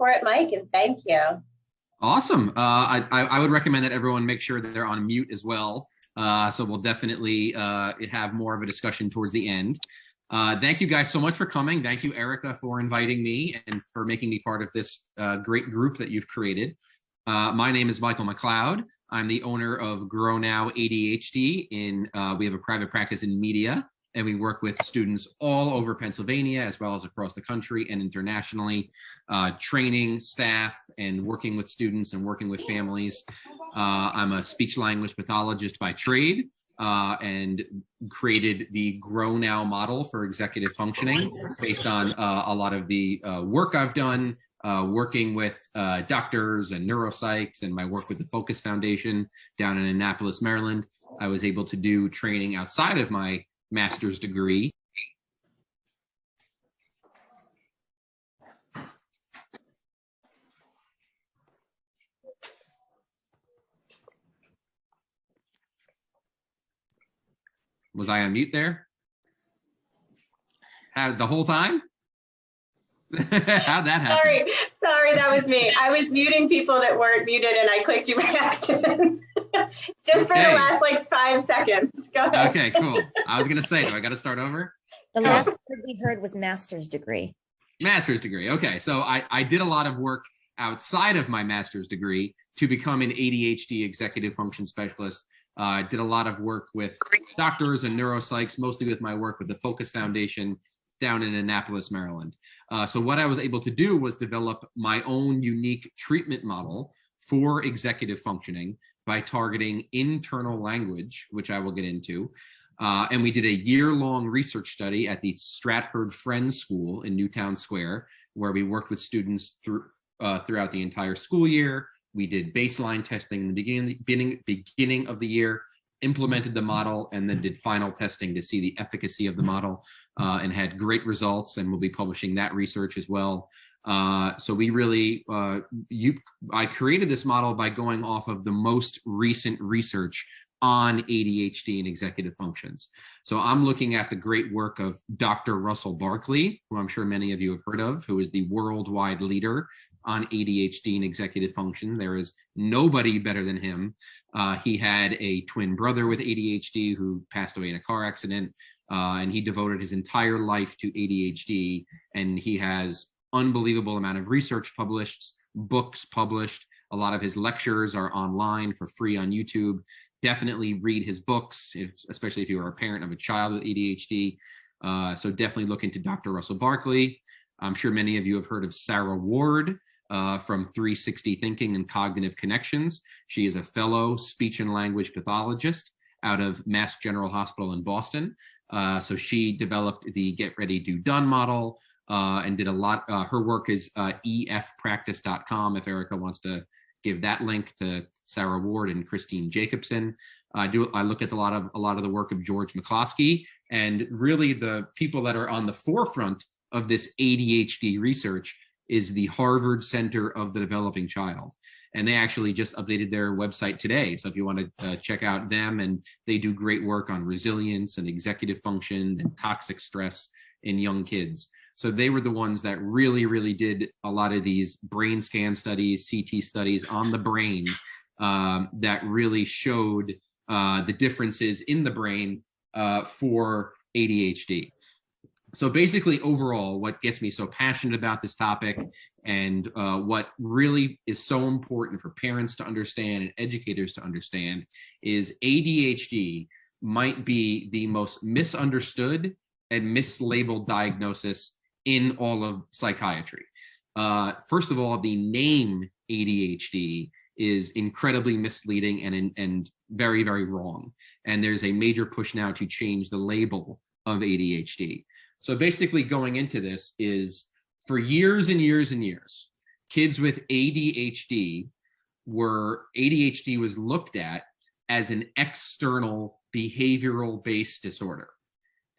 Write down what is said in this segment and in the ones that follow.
for it, Mike, and thank you. Awesome. I would recommend that everyone make sure that they're on mute as well. So we'll definitely have more of a discussion towards the end. Thank you guys so much for coming. Thank you, Erica, for inviting me and for making me part of this great group that you've created. My name is Michael McLeod. I'm the owner of Grow Now ADHD. We have a private practice in media, and we work with students all over Pennsylvania, as well as across the country and internationally, training staff and working with students and working with families. I'm a speech language pathologist by trade, and created the Grow Now model for executive functioning based on a lot of the work I've done, working with doctors and neuropsychs, and my work with the Focus Foundation down in Annapolis, Maryland. I was able to do training outside of my master's degree. Was I on mute there? The whole time? How'd that happen? Sorry, that was me. I was muting people that weren't muted, and I clicked you by accident. Just for the last like 5 seconds. Go ahead. Okay, cool. I was gonna say, do I got to start over? The last word we heard was master's degree. Master's degree. Okay, so I did a lot of work outside of my master's degree to become an ADHD executive function specialist. I did a lot of work with doctors and neuropsychs, mostly with my work with the Focus Foundation down in Annapolis, Maryland. So what I was able to do was develop my own unique treatment model for executive functioning by targeting internal language, which I will get into. And we did a year-long research study at the Stratford Friends School in Newtown Square, where we worked with students throughout the entire school year. We did baseline testing in the beginning of the year, implemented the model, and then did final testing to see the efficacy of the model, and had great results, and we'll be publishing that research as well. So we really, I created this model by going off of the most recent research on ADHD and executive functions. So I'm looking at the great work of Dr. Russell Barkley, who I'm sure many of you have heard of, who is the worldwide leader on ADHD and executive function. There is nobody better than him. He had a twin brother with ADHD who passed away in a car accident, and he devoted his entire life to ADHD, and he has unbelievable amount of research published, books published. A lot of his lectures are online for free on YouTube. Definitely read his books, especially if you are a parent of a child with ADHD. So definitely look into Dr. Russell Barkley. I'm sure many of you have heard of Sarah Ward from 360 Thinking and Cognitive Connections. She is a fellow speech and language pathologist out of Mass General Hospital in Boston. So she developed the Get Ready, Do Done model, and did a lot. Her work is efpractice.com if Erica wants to give that link to Sarah Ward and Christine Jacobson. I look at a lot of the work of George McCloskey, and really the people that are on the forefront of this ADHD research is the Harvard Center of the Developing Child. And they actually just updated their website today. So if you want to check out them, and they do great work on resilience and executive function and toxic stress in young kids. So they were the ones that really did a lot of these brain scan studies, CT studies on the brain that really showed the differences in the brain for ADHD. So basically, overall, what gets me so passionate about this topic, and what really is so important for parents to understand and educators to understand, is ADHD might be the most misunderstood and mislabeled diagnosis in all of psychiatry. First of all, the name ADHD is incredibly misleading and very wrong. And there's a major push now to change the label of ADHD. So basically going into this is, for years and years and years, kids with ADHD was looked at as an external behavioral based disorder.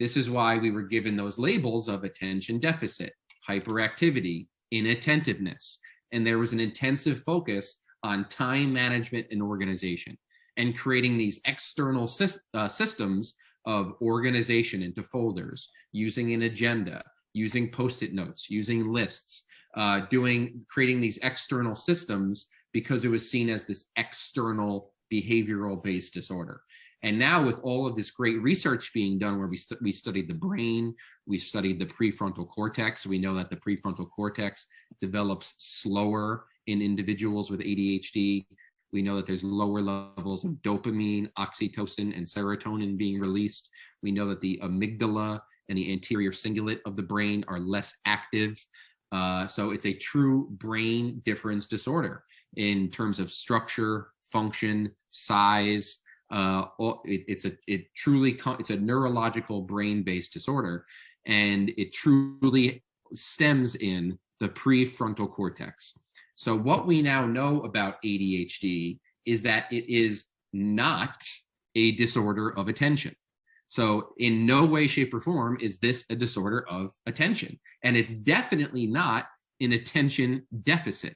This is why we were given those labels of attention deficit, hyperactivity, inattentiveness. And there was an intensive focus on time management and organization, and creating these external systems of organization into folders, using an agenda, using Post-it notes, using lists, creating these external systems because it was seen as this external behavioral-based disorder. And now with all of this great research being done where we studied the brain, we studied the prefrontal cortex. We know that the prefrontal cortex develops slower in individuals with ADHD. We know that there's lower levels of dopamine, oxytocin, and serotonin being released. We know that the amygdala and the anterior cingulate of the brain are less active. So it's a true brain difference disorder in terms of structure, function, size. It's a neurological brain-based disorder, and it truly stems in the prefrontal cortex. So what we now know about ADHD is that it is not a disorder of attention. So in no way, shape, or form is this a disorder of attention. And it's definitely not an attention deficit.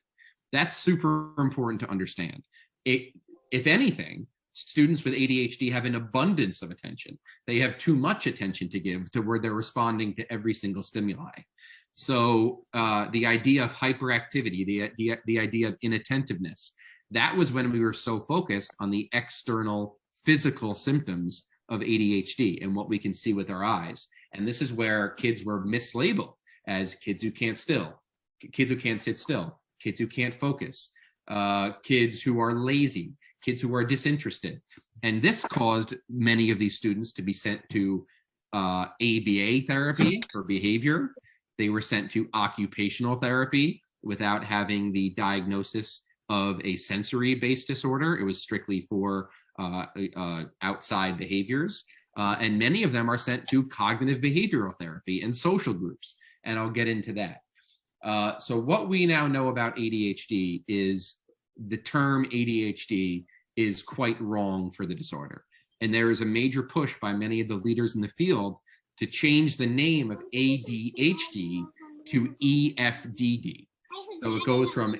That's super important to understand. If anything, students with ADHD have an abundance of attention. They have too much attention to give to where they're responding to every single stimuli. So the idea of hyperactivity, the idea of inattentiveness, that was when we were so focused on the external physical symptoms of ADHD and what we can see with our eyes. And this is where kids were mislabeled as kids who can't sit still, kids who can't focus, kids who are lazy, kids who are disinterested. And this caused many of these students to be sent to ABA therapy for behavior. They were sent to occupational therapy without having the diagnosis of a sensory-based disorder. It was strictly for outside behaviors. And many of them are sent to cognitive behavioral therapy and social groups. And I'll get into that. So what we now know about ADHD is the term ADHD is quite wrong for the disorder. And there is a major push by many of the leaders in the field to change the name of ADHD to EFDD. So it goes from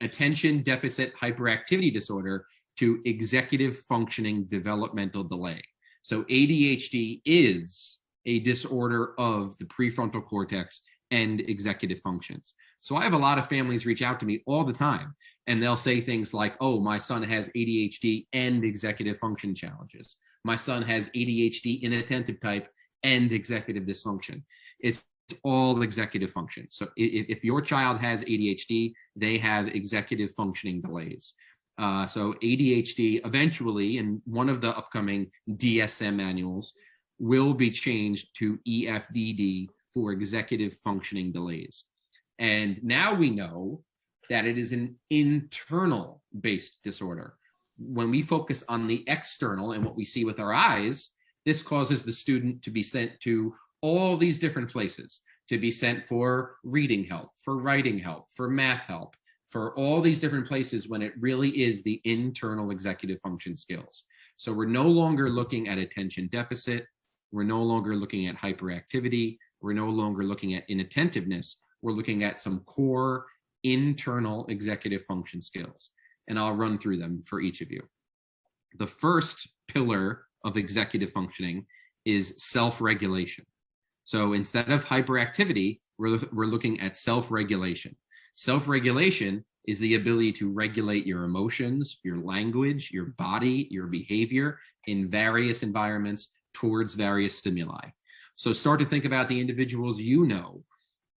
attention deficit hyperactivity disorder to executive functioning developmental delay. So ADHD is a disorder of the prefrontal cortex and executive functions. So I have a lot of families reach out to me all the time, and they'll say things like, oh, my son has ADHD and executive function challenges. My son has ADHD inattentive type and executive dysfunction. It's all executive function. So if your child has ADHD, they have executive functioning delays. So ADHD eventually, in one of the upcoming DSM manuals, will be changed to EFDD for executive functioning delays. And now we know that it is an internal based disorder. When we focus on the external and what we see with our eyes, this causes the student to be sent to all these different places, to be sent for reading help, for writing help, for math help, for all these different places when it really is the internal executive function skills. So we're no longer looking at attention deficit. We're no longer looking at hyperactivity. We're no longer looking at inattentiveness. We're looking at some core internal executive function skills. And I'll run through them for each of you. The first pillar of executive functioning is self-regulation. So instead of hyperactivity, we're looking at self-regulation. Self-regulation is the ability to regulate your emotions, your language, your body, your behavior in various environments towards various stimuli. So start to think about the individuals you know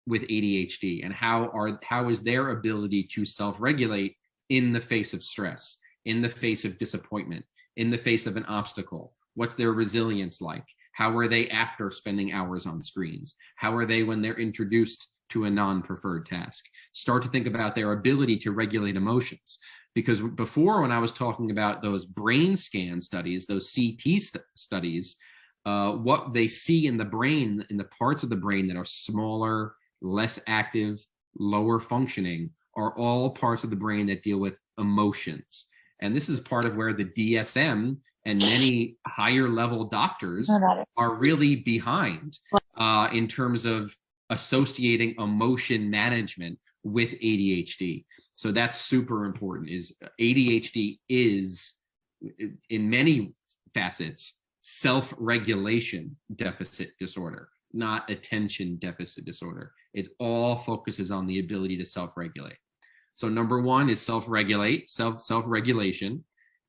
with ADHD and how is their ability to self-regulate in the face of stress, in the face of disappointment, in the face of an obstacle. What's their resilience like? How are they after spending hours on screens? How are they when they're introduced to a non-preferred task? Start to think about their ability to regulate emotions. Because before, when I was talking about those brain scan studies, those CT studies, what they see in the brain, in the parts of the brain that are smaller, less active, lower functioning, are all parts of the brain that deal with emotions. And this is part of where the DSM and many higher level doctors are really behind in terms of associating emotion management with ADHD. So that's super important. Is ADHD is, in many facets, self-regulation deficit disorder, not attention deficit disorder. It all focuses on the ability to self-regulate. So number one is self-regulate, self-regulation.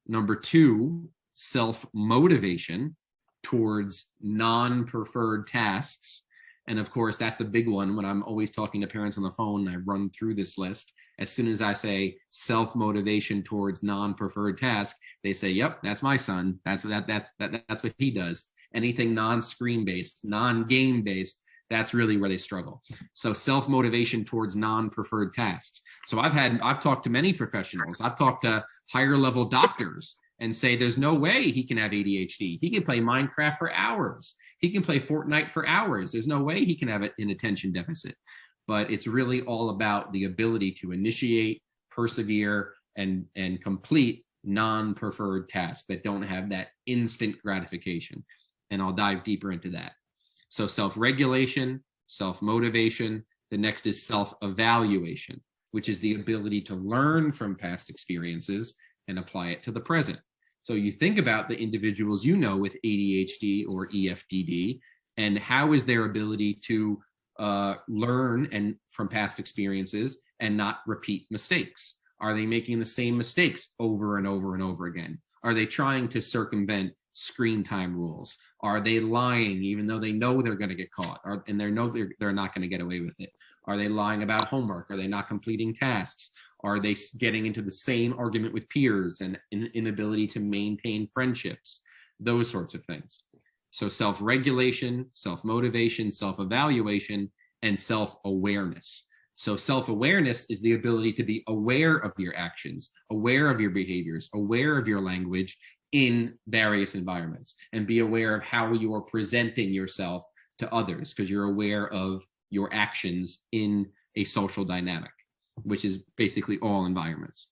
Number two, self-motivation towards non-preferred tasks. And of course, that's the big one when I'm always talking to parents on the phone and I run through this list. As soon as I say self-motivation towards non-preferred tasks, they say, yep, that's my son. That's what he does. Anything non-screen based, non-game based, that's really where they struggle. So self-motivation towards non-preferred tasks. So I've talked to many professionals. I've talked to higher level doctors and say there's no way he can have ADHD. He can play Minecraft for hours. He can play Fortnite for hours. There's no way he can have an attention deficit. But it's really all about the ability to initiate, persevere, and complete non-preferred tasks that don't have that instant gratification. And I'll dive deeper into that. So self-regulation, self-motivation. The next is self-evaluation, which is the ability to learn from past experiences and apply it to the present. So you think about the individuals you know with ADHD or EFDD, and how is their ability to learn and from past experiences and not repeat mistakes? Are they making the same mistakes over and over and over again? Are they trying to circumvent screen time rules? Are they lying even though they know they're going to get caught and they know they're not going to get away with it? Are they lying about homework? Are they not completing tasks? Are they getting into the same argument with peers and inability to maintain friendships? Those sorts of things. So self-regulation, self-motivation, self-evaluation, and self-awareness. So self-awareness is the ability to be aware of your actions, aware of your behaviors, aware of your language in various environments, and be aware of how you are presenting yourself to others, because you're aware of your actions in a social dynamic, which is basically all environments.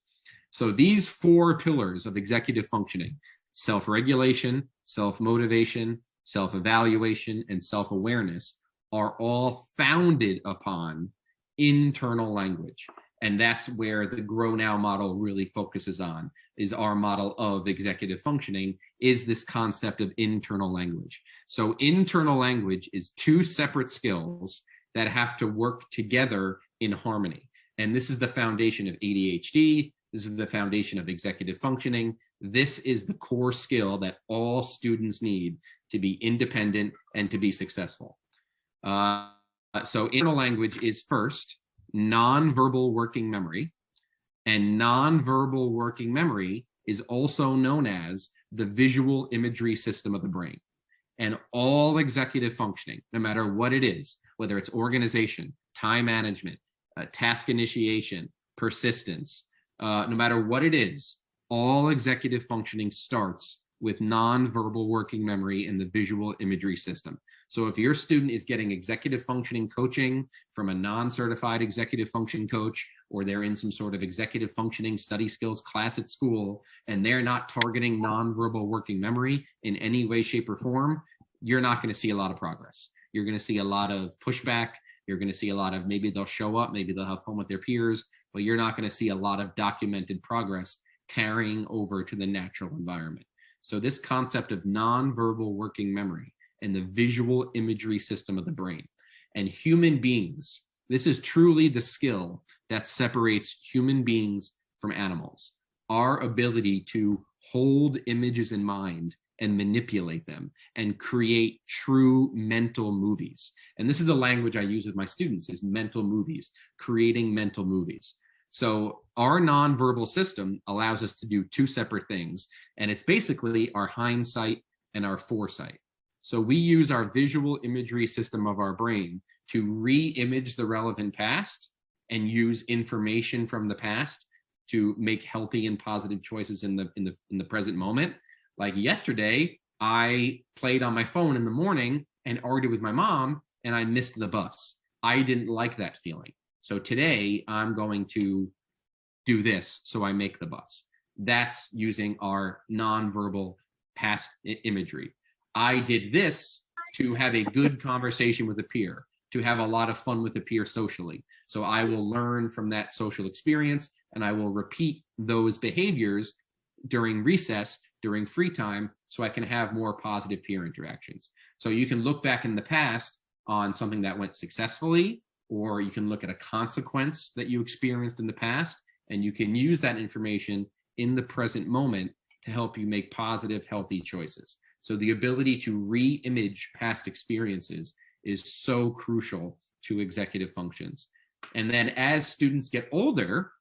So these four pillars of executive functioning, self-regulation, self-motivation, self-evaluation, and self-awareness, are all founded upon internal language. And that's where the Grow Now model really focuses on, is our model of executive functioning, is this concept of internal language. So internal language is two separate skills that have to work together in harmony. And this is the foundation of ADHD. This is the foundation of executive functioning. This is the core skill that all students need to be independent and to be successful. So internal language is first nonverbal working memory, and nonverbal working memory is also known as the visual imagery system of the brain. And all executive functioning, no matter what it is, whether it's organization, time management, task initiation, persistence, no matter what it is, all executive functioning starts with nonverbal working memory and the visual imagery system. So if your student is getting executive functioning coaching from a non-certified executive function coach, or they're in some sort of executive functioning study skills class at school, and they're not targeting nonverbal working memory in any way, shape, or form, you're not going to see a lot of progress. You're going to see a lot of pushback. You're going to see a lot of, maybe they'll show up, maybe they'll have fun with their peers, but you're not going to see a lot of documented progress carrying over to the natural environment. So this concept of nonverbal working memory and the visual imagery system of the brain, and human beings, this is truly the skill that separates human beings from animals. Our ability to hold images in mind and manipulate them and create true mental movies. And this is the language I use with my students, is mental movies, creating mental movies. So our nonverbal system allows us to do two separate things, and it's basically our hindsight and our foresight. So we use our visual imagery system of our brain to re-image the relevant past and use information from the past to make healthy and positive choices in the present moment. Like yesterday, I played on my phone in the morning and argued with my mom, and I missed the bus. I didn't like that feeling. So today I'm going to do this so I make the bus. That's using our nonverbal past imagery. I did this to have a good conversation with a peer, to have a lot of fun with a peer socially. So I will learn from that social experience, and I will repeat those behaviors during recess, during free time, so I can have more positive peer interactions. So you can look back in the past on something that went successfully or you can look at a consequence that you experienced in the past, and you can use that information in the present moment to help you make positive, healthy choices. So the ability to re-image past experiences is so crucial to executive functions. And then as students get older,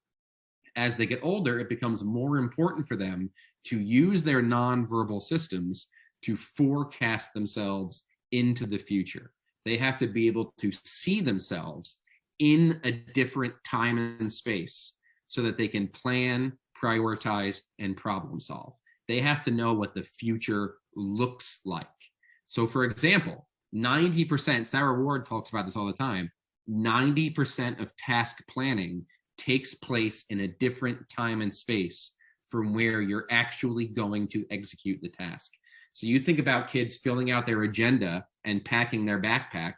it becomes more important for them to use their nonverbal systems to forecast themselves into the future. They have to be able to see themselves in a different time and space so that they can plan, prioritize, and problem solve. They have to know what the future looks like. So for example, 90%, Sarah Ward talks about this all the time, 90% of task planning takes place in a different time and space from where you're actually going to execute the task. So you think about kids filling out their agenda and packing their backpack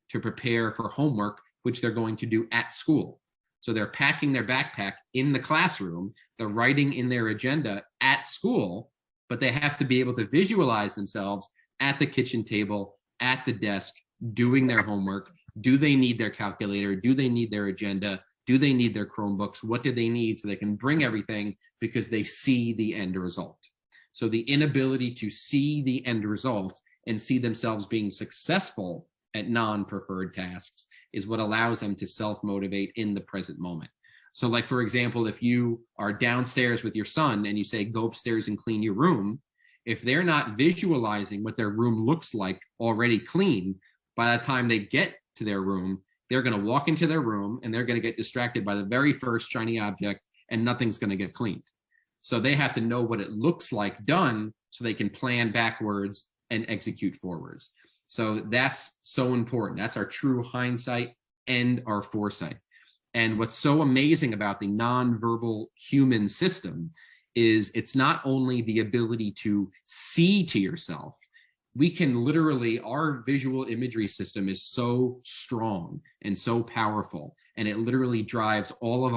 to prepare for homework, which they're going to do at school. So they're packing their backpack in the classroom, they're writing in their agenda at school, but they have to be able to visualize themselves at the kitchen table, at the desk, doing their homework. Do they need their calculator? Do they need their agenda? Do they need their Chromebooks? What do they need so they can bring everything because they see the end result? So the inability to see the end result and see themselves being successful at non-preferred tasks is what allows them to self-motivate in the present moment. So like, for example, if you are downstairs with your son and you say, go upstairs and clean your room, if they're not visualizing what their room looks like already clean, by the time they get to their room, they're going to walk into their room and they're going to get distracted by the very first shiny object and nothing's going to get cleaned. So they have to know what it looks like done so they can plan backwards and execute forwards. So that's so important. That's our true hindsight and our foresight. And what's so amazing about the nonverbal human system is it's not only the ability to see to yourself. We can literally, our visual imagery system is so strong and so powerful, and it literally drives all of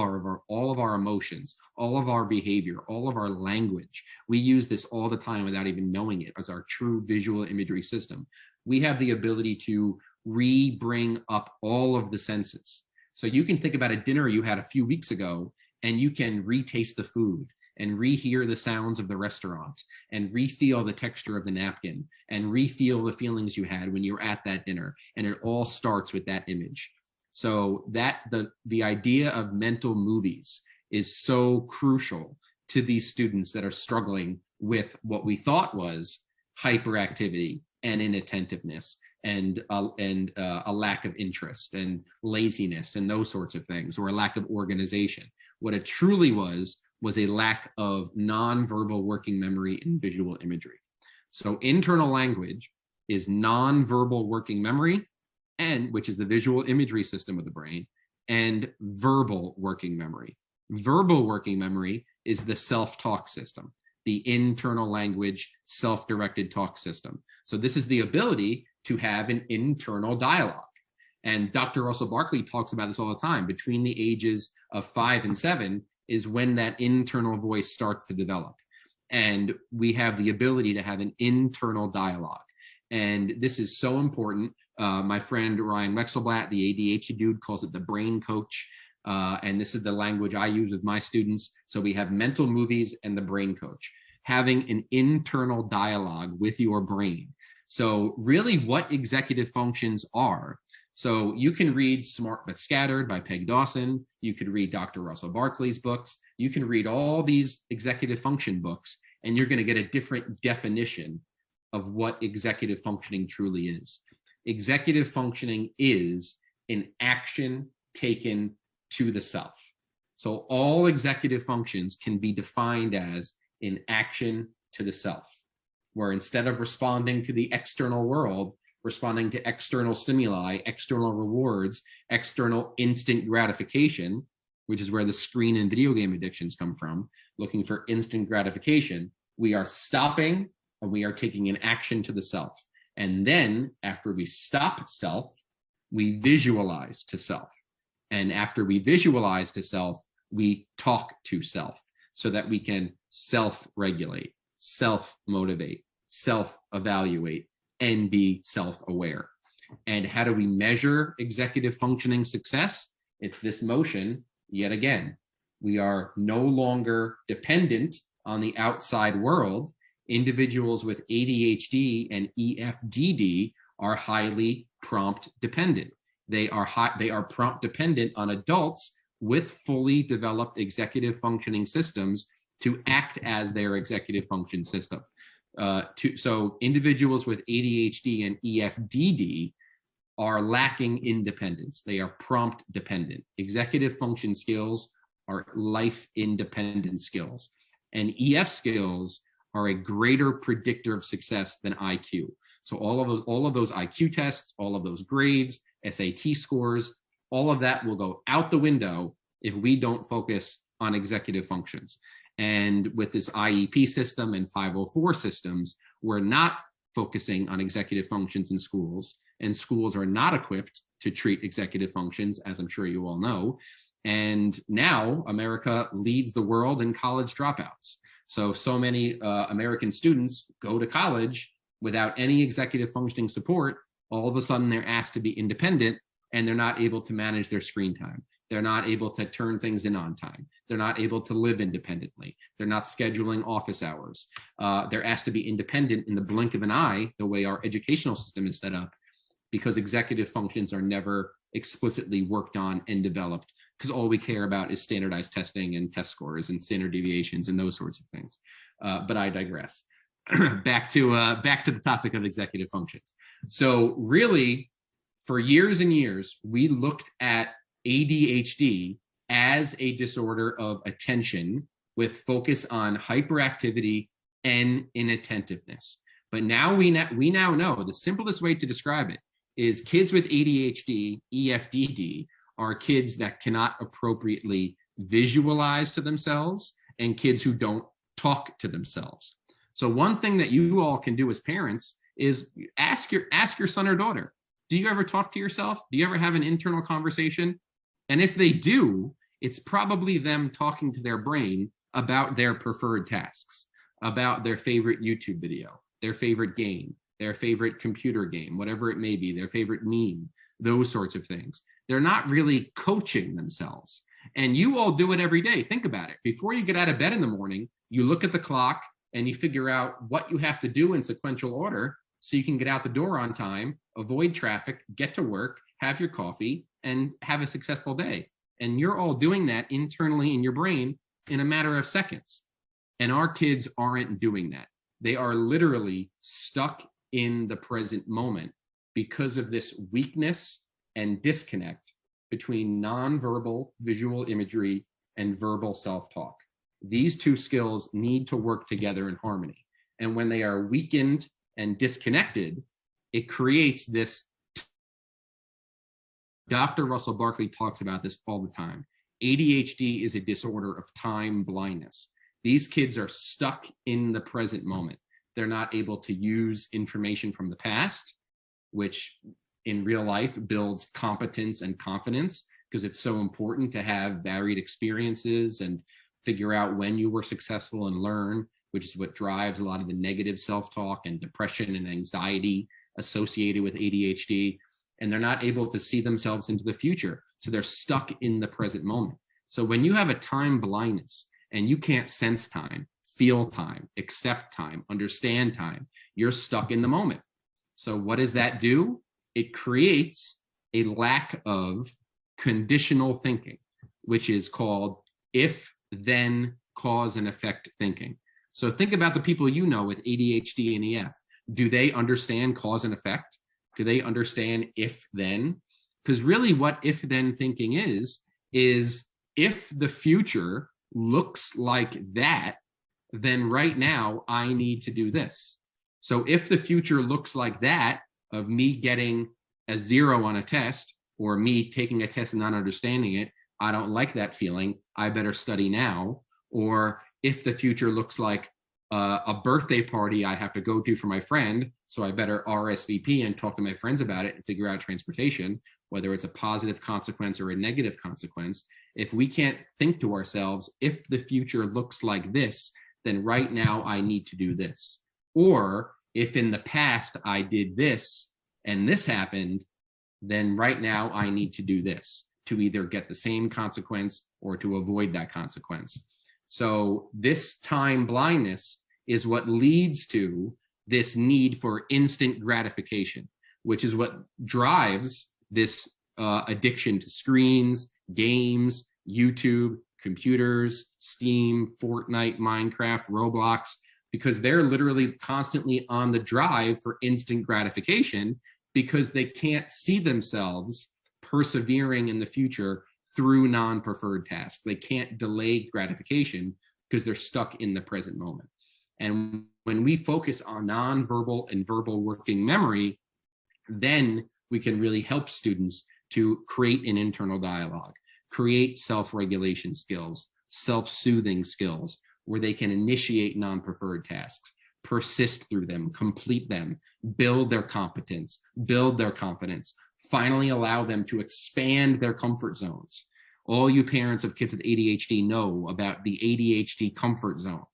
our emotions, all of our behavior, all of our language. We use this all the time without even knowing it as our true visual imagery system. We have the ability to bring up all of the senses. So you can think about a dinner you had a few weeks ago, and you can retaste the food and rehear the sounds of the restaurant and refeel the texture of the napkin and refeel the feelings you had when you were at that dinner. And it all starts with that image. So that the idea of mental movies is so crucial to these students that are struggling with what we thought was hyperactivity and inattentiveness and a lack of interest and laziness and those sorts of things, or a lack of organization. What it truly was a lack of nonverbal working memory and visual imagery. So internal language is nonverbal working memory, and which is the visual imagery system of the brain, and verbal working memory. Verbal working memory is the self-talk system, the internal language self-directed talk system. So this is the ability to have an internal dialogue. And Dr. Russell Barkley talks about this all the time. Between the ages of 5 and 7 is when that internal voice starts to develop. And we have the ability to have an internal dialogue. And this is so important. My friend Ryan Wexelblatt, the ADHD dude, calls it the brain coach. And this is the language I use with my students. So we have mental movies and the brain coach, having an internal dialogue with your brain. So really what executive functions are. So you can read Smart But Scattered by Peg Dawson. You could read Dr. Russell Barkley's books. You can read all these executive function books, and you're going to get a different definition of what executive functioning truly is. Executive functioning is an action taken to the self. So all executive functions can be defined as an action to the self, where instead of responding to the external world, responding to external stimuli, external rewards, external instant gratification, which is where the screen and video game addictions come from, looking for instant gratification, we are stopping and we are taking an action to the self. And then after we stop self, we visualize to self. And after we visualize to self, we talk to self so that we can self-regulate, self-motivate, self-evaluate, and be self-aware. And how do we measure executive functioning success? It's this motion yet again. We are no longer dependent on the outside world. Individuals with ADHD and EFDD are highly prompt dependent. They are prompt dependent on adults with fully developed executive functioning systems to act as their executive function system. So individuals with ADHD and EFDD are lacking independence. They are prompt dependent. Executive function skills are life independent skills. And EF skills are a greater predictor of success than IQ. So all of those IQ tests, all of those grades, SAT scores, all of that will go out the window if we don't focus on executive functions. And with this IEP system and 504 systems, we're not focusing on executive functions in schools, and schools are not equipped to treat executive functions, as I'm sure you all know. And now America leads the world in college dropouts. So many American students go to college without any executive functioning support. All of a sudden they're asked to be independent, and they're not able to manage their screen time. They're not able to turn things in on time. They're not able to live independently. They're not scheduling office hours. They're asked to be independent in the blink of an eye, the way our educational system is set up, because executive functions are never explicitly worked on and developed, because all we care about is standardized testing and test scores and standard deviations and those sorts of things. But I digress. Back to the topic of executive functions. So really, for years and years, we looked at ADHD as a disorder of attention with focus on hyperactivity and inattentiveness. But now we now know the simplest way to describe it is kids with ADHD, EFDD are kids that cannot appropriately visualize to themselves and kids who don't talk to themselves. So one thing that you all can do as parents is ask your son or daughter, do you ever talk to yourself? Do you ever have an internal conversation? And if they do, it's probably them talking to their brain about their preferred tasks, about their favorite YouTube video, their favorite game, their favorite computer game, whatever it may be, their favorite meme, those sorts of things. They're not really coaching themselves. And you all do it every day. Think about it. Before you get out of bed in the morning, you look at the clock and you figure out what you have to do in sequential order so you can get out the door on time, avoid traffic, get to work, have your coffee, and have a successful day. And you're all doing that internally in your brain in a matter of seconds. And our kids aren't doing that. They are literally stuck in the present moment because of this weakness and disconnect between nonverbal visual imagery and verbal self-talk. These two skills need to work together in harmony. And when they are weakened and disconnected, it creates this. Dr. Russell Barkley talks about this all the time. ADHD is a disorder of time blindness. These kids are stuck in the present moment. They're not able to use information from the past, which in real life builds competence and confidence, because it's so important to have varied experiences and figure out when you were successful and learn, which is what drives a lot of the negative self-talk and depression and anxiety associated with ADHD. And they're not able to see themselves into the future. So they're stuck in the present moment. So when you have a time blindness and you can't sense time, feel time, accept time, understand time, you're stuck in the moment. So what does that do? It creates a lack of conditional thinking, which is called if, then, cause and effect thinking. So think about the people you know with ADHD and EF. Do they understand cause and effect? Do they understand if then? Because really what if then thinking is if the future looks like that, then right now I need to do this. So if the future looks like that, of me getting a 0 on a test or me taking a test and not understanding it, I don't like that feeling, I better study now. Or if the future looks like a birthday party I have to go to for my friend, so I better RSVP and talk to my friends about it and figure out transportation, whether it's a positive consequence or a negative consequence. If we can't think to ourselves, if the future looks like this, then right now I need to do this. Or if in the past I did this and this happened, then right now I need to do this to either get the same consequence or to avoid that consequence. So this time blindness is what leads to this need for instant gratification, which is what drives this addiction to screens, games, YouTube, computers, Steam, Fortnite, Minecraft, Roblox, because they're literally constantly on the drive for instant gratification because they can't see themselves persevering in the future through non-preferred tasks. They can't delay gratification because they're stuck in the present moment. And when we focus on nonverbal and verbal working memory, then we can really help students to create an internal dialogue, create self-regulation skills, self-soothing skills, where they can initiate non-preferred tasks, persist through them, complete them, build their competence, build their confidence, finally allow them to expand their comfort zones. All you parents of kids with ADHD know about the ADHD comfort zone.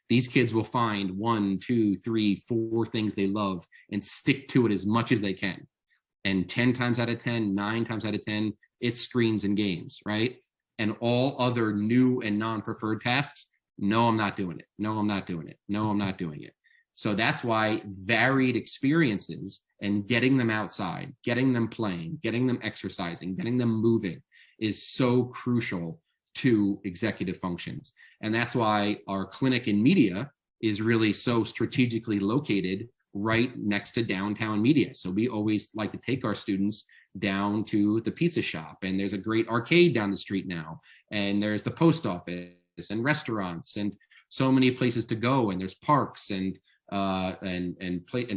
These kids will find 1, 2, 3, 4 things they love and stick to it as much as they can. And 10 times out of 10, 9 times out of 10, it's screens and games, right? And all other new and non-preferred tasks, no, I'm not doing it. No, I'm not doing it. No, I'm not doing it. So that's why varied experiences and getting them outside, getting them playing, getting them exercising, getting them moving is so crucial to executive functions. And that's why our clinic in media is really so strategically located right next to downtown media. So we always like to take our students down to the pizza shop, and there's a great arcade down the street now, and there's the post office and restaurants and so many places to go, and there's parks and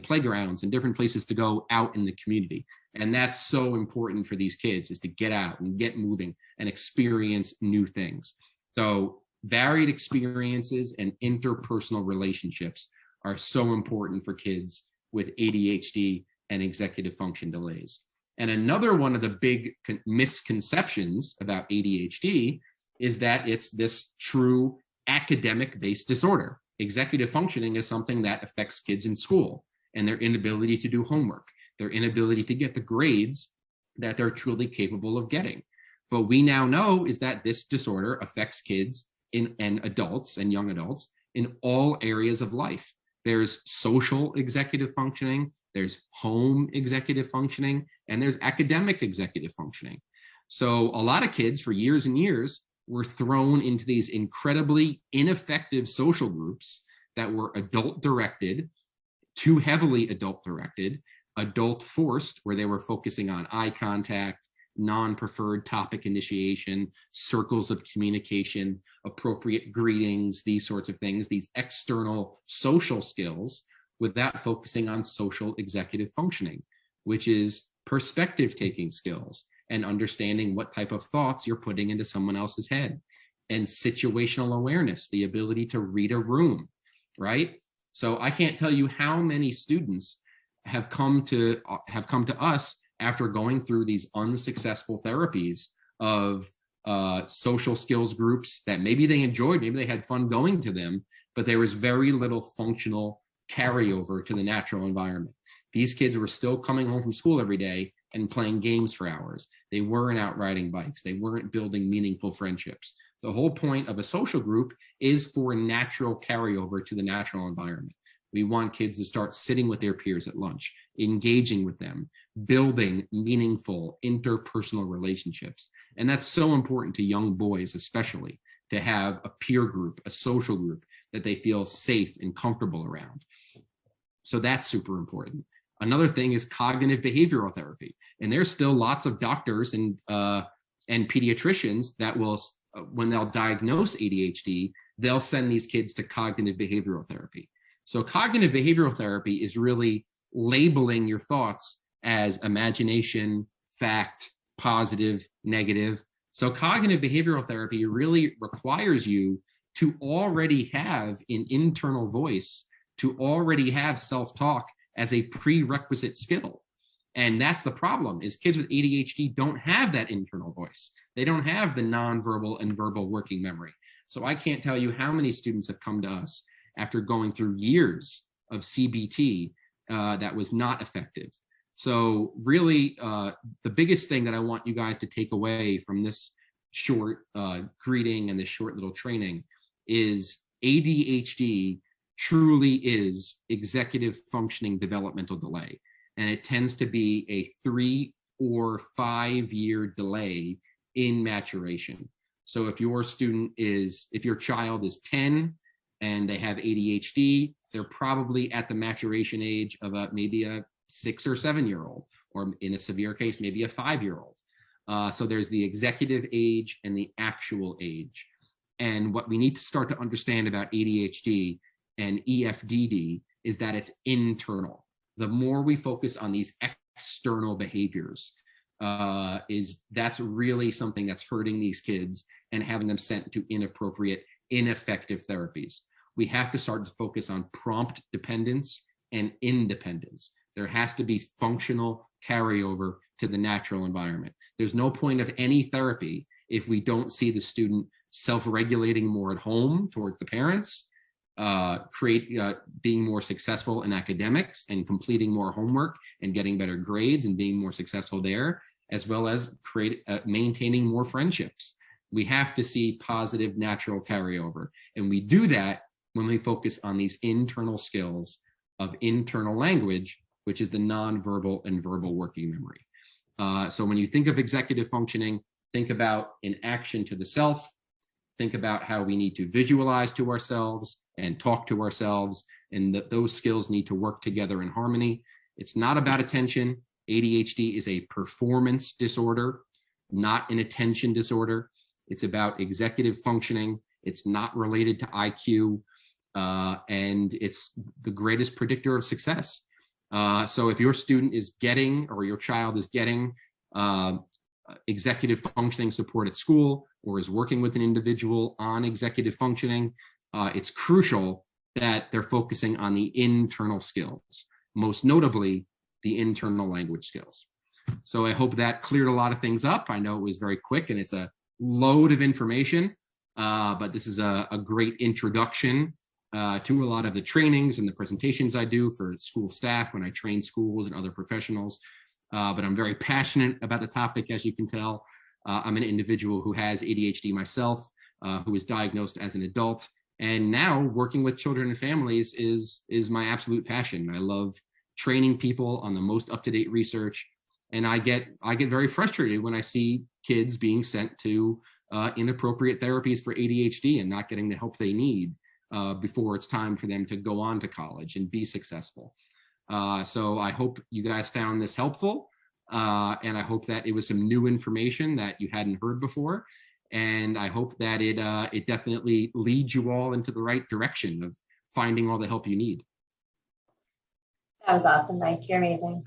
playgrounds and different places to go out in the community. And that's so important for these kids, is to get out and get moving and experience new things. So varied experiences and interpersonal relationships are so important for kids with ADHD and executive function delays. And another one of the big misconceptions about ADHD is that it's this true academic-based disorder. Executive functioning is something that affects kids in school and their inability to do homework, their inability to get the grades that they're truly capable of getting. But we now know is that this disorder affects kids and adults and young adults in all areas of life. There's social executive functioning, there's home executive functioning, and there's academic executive functioning. So a lot of kids for years and years were thrown into these incredibly ineffective social groups that were adult directed, too heavily adult directed, adult forced, where they were focusing on eye contact, non-preferred topic initiation, circles of communication, appropriate greetings, these sorts of things, these external social skills, without focusing on social executive functioning, which is perspective taking skills and understanding what type of thoughts you're putting into someone else's head, and situational awareness, the ability to read a room, right? So I can't tell you how many students have come to us after going through these unsuccessful therapies of social skills groups that maybe they enjoyed, maybe they had fun going to them, but there was very little functional carryover to the natural environment. These kids were still coming home from school every day and playing games for hours. They weren't out riding bikes. They weren't building meaningful friendships. The whole point of a social group is for natural carryover to the natural environment. We want kids to start sitting with their peers at lunch, engaging with them, building meaningful interpersonal relationships. And that's so important to young boys, especially, to have a peer group, a social group that they feel safe and comfortable around. So that's super important. Another thing is cognitive behavioral therapy. And there's still lots of doctors and pediatricians that will, when they'll diagnose ADHD, they'll send these kids to cognitive behavioral therapy. So cognitive behavioral therapy is really labeling your thoughts as imagination, fact, positive, negative. So cognitive behavioral therapy really requires you to already have an internal voice, to already have self-talk as a prerequisite skill. And that's the problem, is kids with ADHD don't have that internal voice. They don't have the nonverbal and verbal working memory. So I can't tell you how many students have come to us after going through years of CBT that was not effective. So really, the biggest thing that I want you guys to take away from this short greeting and this short little training is ADHD truly is executive functioning developmental delay. And it tends to be a 3 or 5 year delay in maturation. So if your child is 10 and they have ADHD, they're probably at the maturation age of maybe a 6 or 7 year old, or in a severe case, maybe a 5-year-old. So there's the executive age and the actual age. And what we need to start to understand about ADHD and EFDD is that it's internal. The more we focus on these external behaviors, that's really something that's hurting these kids and having them sent to inappropriate, ineffective therapies. We have to start to focus on prompt dependence and independence. There has to be functional carryover to the natural environment. There's no point of any therapy if we don't see the student self-regulating more at home towards the parents, being more successful in academics and completing more homework and getting better grades and being more successful there, as well as maintaining more friendships. We have to see positive natural carryover. And we do that when we focus on these internal skills of internal language, which is the nonverbal and verbal working memory. So when you think of executive functioning, think about an action to the self, think about how we need to visualize to ourselves and talk to ourselves, and those skills need to work together in harmony. It's not about attention. ADHD is a performance disorder, not an attention disorder. It's about executive functioning. It's not related to IQ, and it's the greatest predictor of success. So if your student is getting, or your child is getting executive functioning support at school, or is working with an individual on executive functioning, it's crucial that they're focusing on the internal skills, most notably the internal language skills. So I hope that cleared a lot of things up. I know it was very quick and it's a load of information, but this is a great introduction to a lot of the trainings and the presentations I do for school staff when I train schools and other professionals. But I'm very passionate about the topic, as you can tell. I'm an individual who has ADHD myself, who was diagnosed as an adult, and now working with children and families is my absolute passion. I love training people on the most up-to-date research, and I get very frustrated when I see kids being sent to inappropriate therapies for ADHD and not getting the help they need before it's time for them to go on to college and be successful. So I hope you guys found this helpful, and I hope that it was some new information that you hadn't heard before, and I hope that it definitely leads you all into the right direction of finding all the help you need. That was awesome, Mike. You're amazing.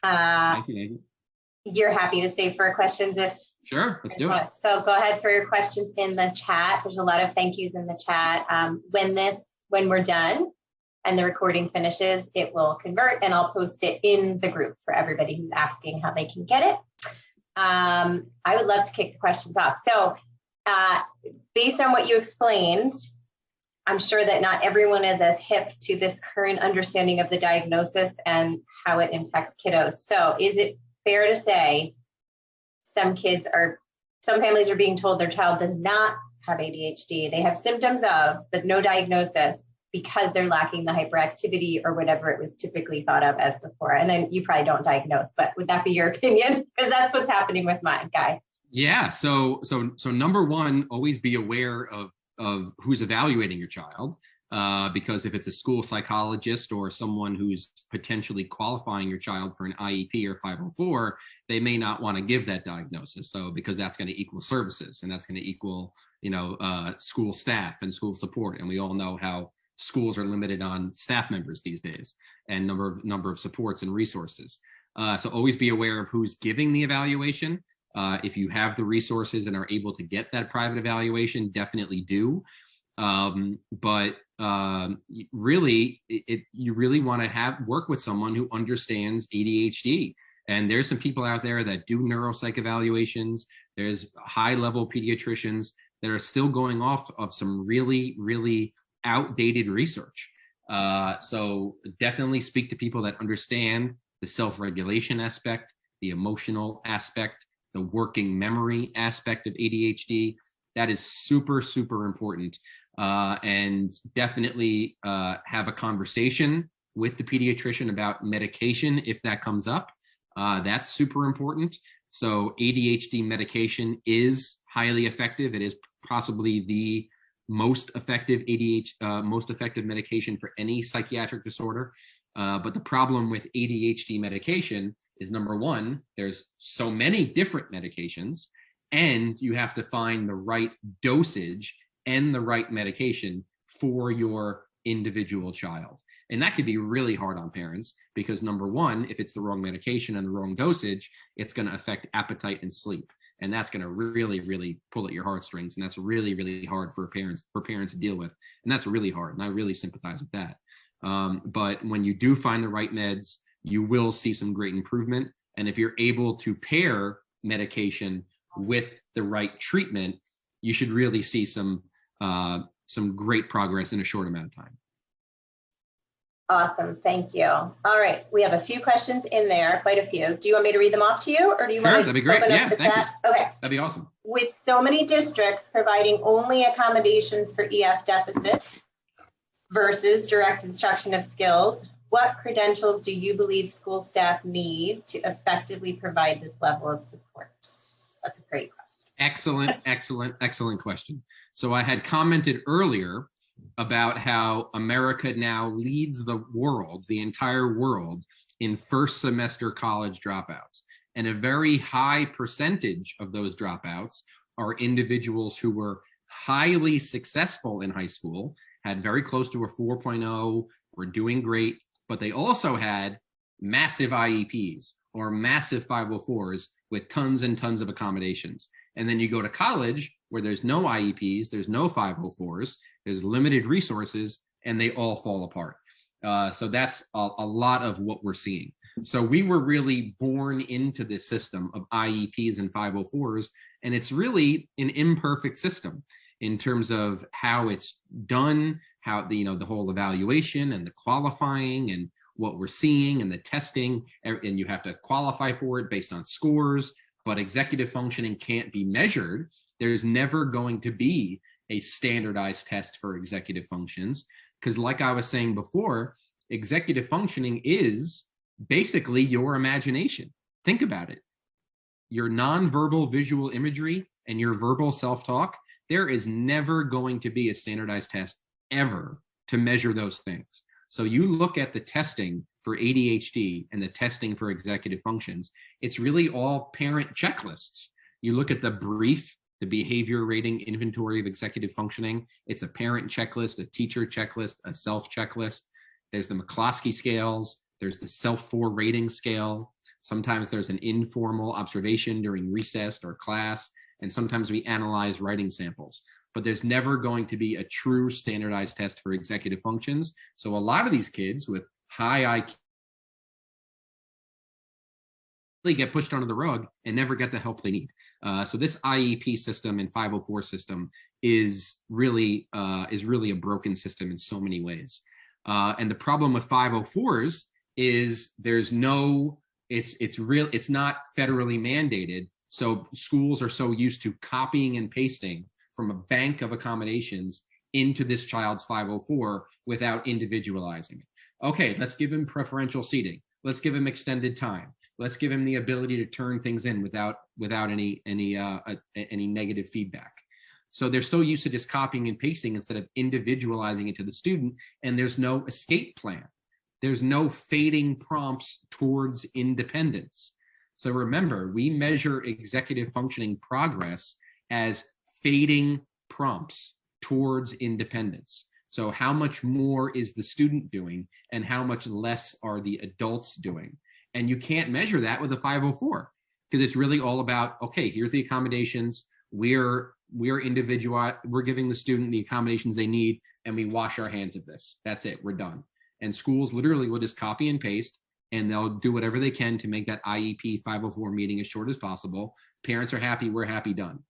Thank you, Maggie. You're happy to stay for questions if sure, let's do it. So go ahead, throw your questions in the chat. There's a lot of thank yous in the chat. When we're done and the recording finishes, it will convert and I'll post it in the group for everybody who's asking how they can get it. I would love to kick the questions off. So based on what you explained, I'm sure that not everyone is as hip to this current understanding of the diagnosis and how it impacts kiddos. So is it fair to say some families are being told their child does not have ADHD? They have symptoms of, but no diagnosis because they're lacking the hyperactivity or whatever it was typically thought of as before. And then you probably don't diagnose, but would that be your opinion? Because that's what's happening with mine, Guy. Yeah. So number one, always be aware of who's evaluating your child, because if it's a school psychologist or someone who's potentially qualifying your child for an IEP or 504, they may not want to give that diagnosis. So because that's going to equal services and that's going to equal, school staff and school support. And we all know how schools are limited on staff members these days and number of supports and resources. So always be aware of who's giving the evaluation. If you have the resources and are able to get that private evaluation, definitely do. But really, you really want to work with someone who understands ADHD. And there's some people out there that do neuropsych evaluations. There's high-level pediatricians that are still going off of some really, really outdated research. So definitely speak to people that understand the self-regulation aspect, the emotional aspect, the working memory aspect of ADHD. That is super, super important. And definitely have a conversation with the pediatrician about medication if that comes up. That's super important. So ADHD medication is highly effective. It is possibly the most effective medication for any psychiatric disorder. But the problem with ADHD medication is, number one, there's so many different medications, and you have to find the right dosage and the right medication for your individual child. And that could be really hard on parents because, number one, if it's the wrong medication and the wrong dosage, it's going to affect appetite and sleep. And that's going to really, really pull at your heartstrings. And that's really, really hard for parents to deal with. And that's really hard. And I really sympathize with that. But when you do find the right meds, you will see some great improvement. And if you're able to pair medication with the right treatment, you should really see some great progress in a short amount of time. Awesome. Thank you. All right. We have a few questions in there, quite a few. Do you want me to read them off to you, or do you want to that'd be great. open Yeah, up the thank chat? you. Okay. That'd be awesome. With so many districts providing only accommodations for EF deficits versus direct instruction of skills, what credentials do you believe school staff need to effectively provide this level of support? That's a great question. Excellent question. So I had commented earlier about how America now leads the world, the entire world, in first semester college dropouts. And a very high percentage of those dropouts are individuals who were highly successful in high school, had very close to a 4.0, were doing great, but they also had massive IEPs or massive 504s with tons and tons of accommodations. And then you go to college where there's no IEPs, there's no 504s, there's limited resources, and they all fall apart. So that's a lot of what we're seeing. So we were really born into this system of IEPs and 504s, and it's really an imperfect system in terms of how it's done, how the whole evaluation and the qualifying and what we're seeing and the testing, and you have to qualify for it based on scores, but executive functioning can't be measured. There's never going to be a standardized test for executive functions because, like I was saying before, executive functioning is basically your imagination. Think about it. Your nonverbal visual imagery and your verbal self-talk, there is never going to be a standardized test ever to measure those things. So you look at the testing for ADHD and the testing for executive functions, it's really all parent checklists. You look at the brief, the behavior rating inventory of executive functioning, it's a parent checklist, a teacher checklist, a self checklist. There's the McCloskey scales, there's the self-4 rating scale. Sometimes there's an informal observation during recess or class, and sometimes we analyze writing samples. But there's never going to be a true standardized test for executive functions. So a lot of these kids with high IQ they get pushed under the rug and never get the help they need. So this IEP system and 504 system is really a broken system in so many ways. And the problem with 504s is it's not federally mandated. So schools are so used to copying and pasting from a bank of accommodations into this child's 504 without individualizing it. Okay, let's give him preferential seating. Let's give him extended time. Let's give him the ability to turn things in without any negative feedback. So they're so used to just copying and pasting instead of individualizing it to the student, and there's no escape plan. There's no fading prompts towards independence. So remember, we measure executive functioning progress as fading prompts towards independence. So how much more is the student doing and how much less are the adults doing? And you can't measure that with a 504 because it's really all about, okay, here's the accommodations. We're individual. We're giving the student the accommodations they need, and we wash our hands of this. That's it. We're done. And schools literally will just copy and paste, and they'll do whatever they can to make that IEP 504 meeting as short as possible. Parents are happy. We're happy. Done.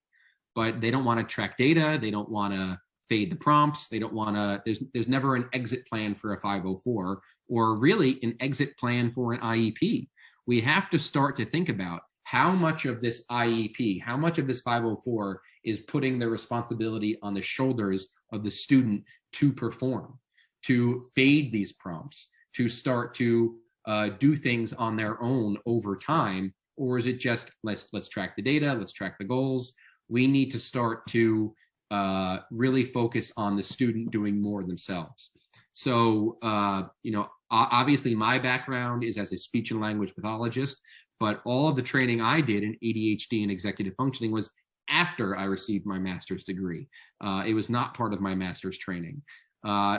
But they don't want to track data. They don't want to fade the prompts. They don't want to, there's never an exit plan for a 504 or really an exit plan for an IEP. We have to start to think about how much of this IEP, how much of this 504 is putting the responsibility on the shoulders of the student to perform, to fade these prompts, to start to do things on their own over time, or is it just let's track the data, let's track the goals? We need to start to really focus on the student doing more themselves. So, obviously my background is as a speech and language pathologist, but all of the training I did in ADHD and executive functioning was after I received my master's degree. It was not part of my master's training.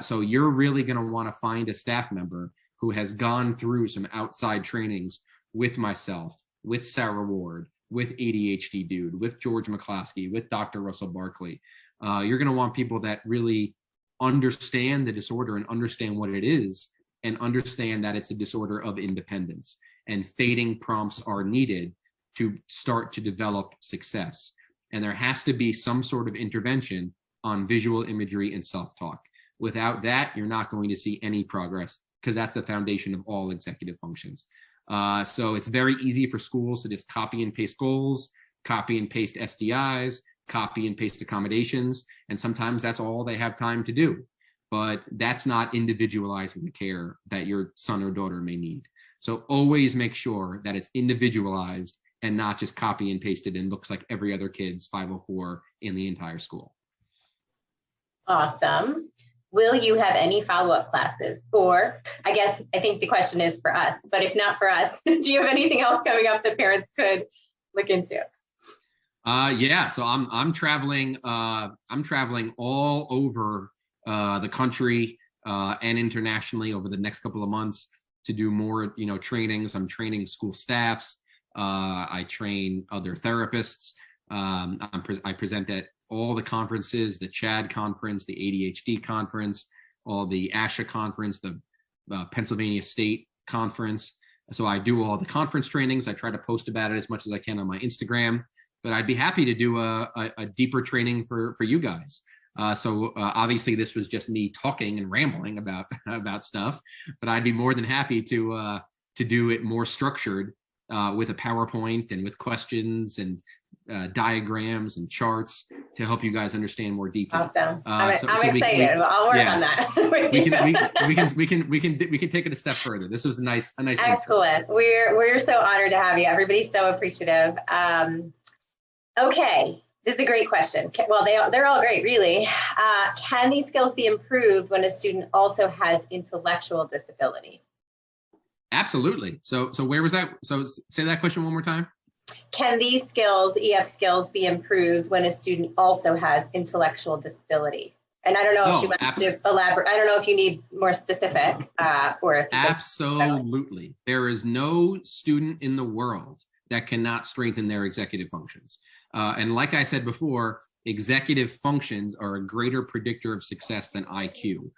So you're really going to want to find a staff member who has gone through some outside trainings with myself, with Sarah Ward, with ADHD Dude, with George McCloskey, with Dr. Russell Barkley. You're going to want people that really understand the disorder and understand what it is and understand that it's a disorder of independence, and fading prompts are needed to start to develop success. And there has to be some sort of intervention on visual imagery and self-talk. Without that, you're not going to see any progress, because that's the foundation of all executive functions. So it's very easy for schools to just copy and paste goals, copy and paste SDIs, copy and paste accommodations, and sometimes that's all they have time to do. But that's not individualizing the care that your son or daughter may need. So always make sure that it's individualized and not just copy and pasted and looks like every other kid's 504 in the entire school. Awesome. Will you have any follow-up classes? Or I think the question is for us, but if not for us, do you have anything else coming up that parents could look into? Yeah, so I'm traveling all over the country and internationally over the next couple of months to do more, trainings. I'm training school staffs. I train other therapists. I present at all the conferences, the CHAD conference, the ADHD conference, all the ASHA conference, the Pennsylvania State conference. So I do all the conference trainings. I try to post about it as much as I can on my Instagram, but I'd be happy to do a deeper training for you guys. So obviously this was just me talking and rambling about stuff, but I'd be more than happy to do it more structured with a PowerPoint and with questions and diagrams and charts to help you guys understand more deeply. Awesome. I'm excited. I'll work on that. we can take it a step further. This was a nice. Excellent. We're so honored to have you. Everybody's so appreciative. Okay. This is a great question. Well, they're all great, really. Can these skills be improved when a student also has intellectual disability? Absolutely. So where was that? So say that question one more time. Can these skills, EF skills, be improved when a student also has intellectual disability? And I don't know if she wants to elaborate. I don't know if you need more specific or if absolutely. There is no student in the world that cannot strengthen their executive functions. And like I said before, executive functions are a greater predictor of success than IQ.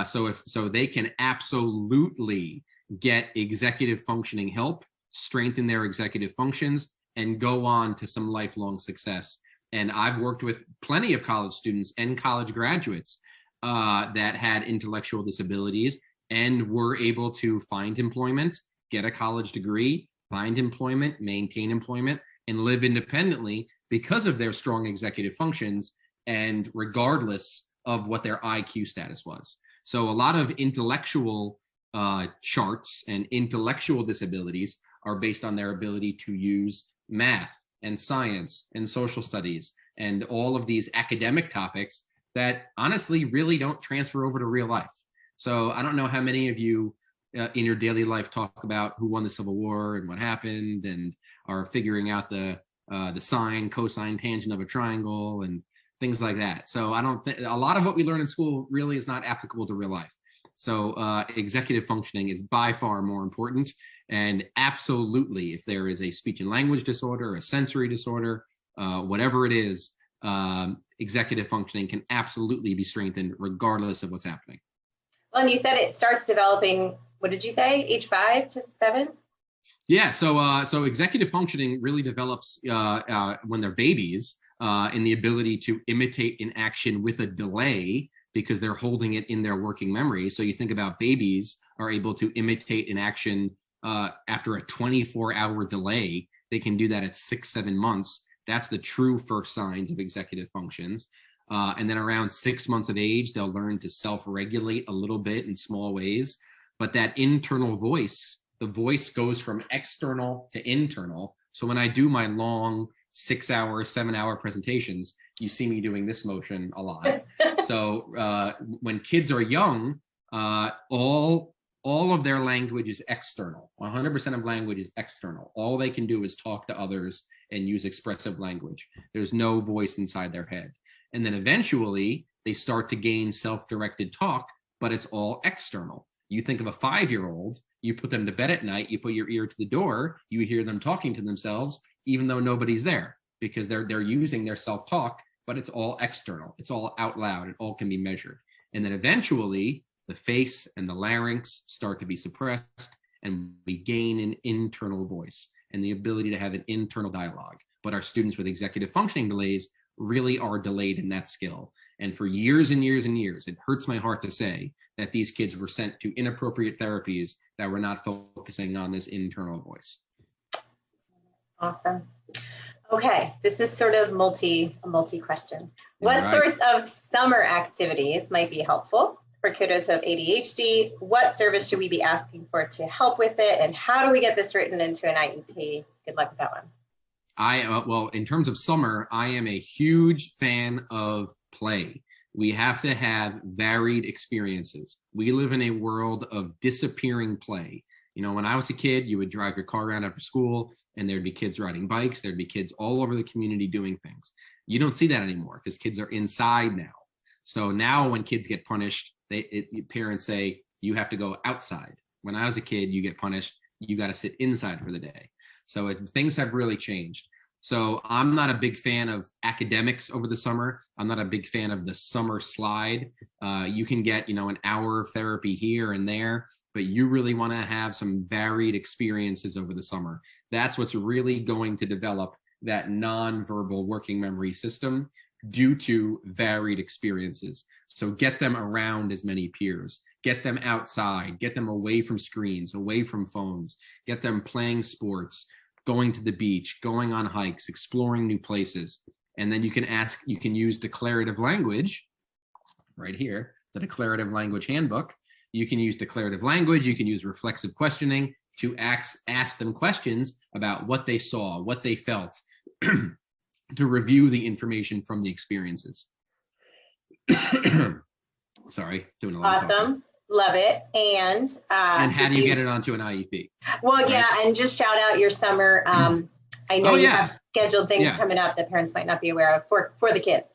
So they can absolutely get executive functioning help, strengthen their executive functions, and go on to some lifelong success. And I've worked with plenty of college students and college graduates that had intellectual disabilities and were able to find employment, get a college degree, find employment, maintain employment, and live independently because of their strong executive functions and regardless of what their IQ status was. So a lot of intellectual charts and intellectual disabilities are based on their ability to use math and science and social studies and all of these academic topics that honestly really don't transfer over to real life. So I don't know how many of you in your daily life talk about who won the Civil War and what happened and are figuring out the sine, cosine, tangent of a triangle and things like that. So I don't think a lot of what we learn in school really is not applicable to real life. So executive functioning is by far more important. And absolutely, if there is a speech and language disorder, a sensory disorder, whatever it is, executive functioning can absolutely be strengthened regardless of what's happening. Well, and you said it starts developing, what did you say, age 5 to 7? Yeah, so executive functioning really develops when they're babies. and the ability to imitate an action with a delay because they're holding it in their working memory. So you think about babies are able to imitate an action after a 24-hour delay. They can do that at 6-7 months. That's the true first signs of executive functions. And then around 6 months of age, they'll learn to self-regulate a little bit in small ways. But that internal voice, the voice goes from external to internal. So when I do my long 6-hour, 7-hour presentations, you see me doing this motion a lot. So when kids are young, all of their language is external. 100% of language is external. All they can do is talk to others and use expressive language. There's no voice inside their head. And then eventually they start to gain self-directed talk, but it's all external. You think of a 5-year-old, you put them to bed at night, you put your ear to the door, you hear them talking to themselves, even though nobody's there, because they're using their self-talk, but it's all external. It's all out loud. It all can be measured. And then eventually the face and the larynx start to be suppressed, and we gain an internal voice and the ability to have an internal dialogue. But our students with executive functioning delays really are delayed in that skill. And for years and years and years, it hurts my heart to say that these kids were sent to inappropriate therapies that were not focusing on this internal voice. Awesome. Okay, this is sort of a multi question. What Right. sorts of summer activities might be helpful for kiddos who have ADHD? What service should we be asking for to help with it? And how do we get this written into an IEP? Good luck with that one. Well, in terms of summer, I am a huge fan of play. We have to have varied experiences. We live in a world of disappearing play. You know, when I was a kid, you would drive your car around after school and there'd be kids riding bikes. There'd be kids all over the community doing things. You don't see that anymore because kids are inside now. So now when kids get punished, parents say, you have to go outside. When I was a kid, you get punished, you got to sit inside for the day. So things have really changed. So I'm not a big fan of academics over the summer. I'm not a big fan of the summer slide. You can get, an hour of therapy here and there, but you really want to have some varied experiences over the summer. That's what's really going to develop that nonverbal working memory system due to varied experiences. So get them around as many peers, get them outside, get them away from screens, away from phones, get them playing sports, going to the beach, going on hikes, exploring new places. And then you can use declarative language right here, the declarative language handbook. You can use declarative language. You can use reflexive questioning to ask them questions about what they saw, what they felt, to review the information from the experiences. Sorry, doing a lot. Awesome. Love it. And how do you get it onto an IEP? Well, yeah, and just shout out your summer. I know you have scheduled things coming up that parents might not be aware of for the kids.